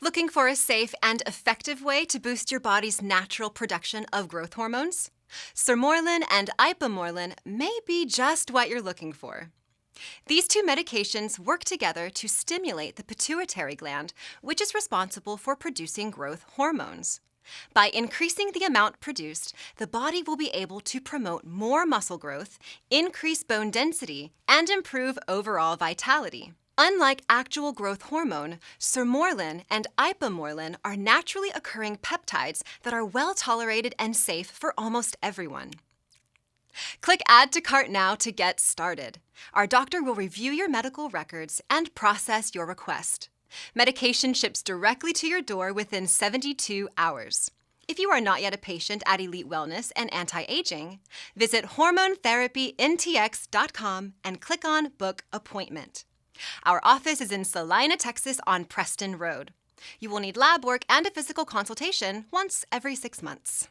Looking for a safe and effective way to boost your body's natural production of growth hormones? Sermorelin and Ipamorelin may be just what you're looking for. These two medications work together to stimulate the pituitary gland, which is responsible for producing growth hormones. By increasing the amount produced, the body will be able to promote more muscle growth, increase bone density, and improve overall vitality. Unlike actual growth hormone, Sermorelin and Ipamorelin are naturally occurring peptides that are well tolerated and safe for almost everyone. Click Add to Cart now to get started. Our doctor will review your medical records and process your request. Medication ships directly to your door within 72 hours. If you are not yet a patient at Elite Wellness and Anti-Aging, visit hormonetherapyntx.com and click on Book Appointment. Our office is in Salina, Texas on Preston Road. You will need lab work and a physical consultation once every 6 months.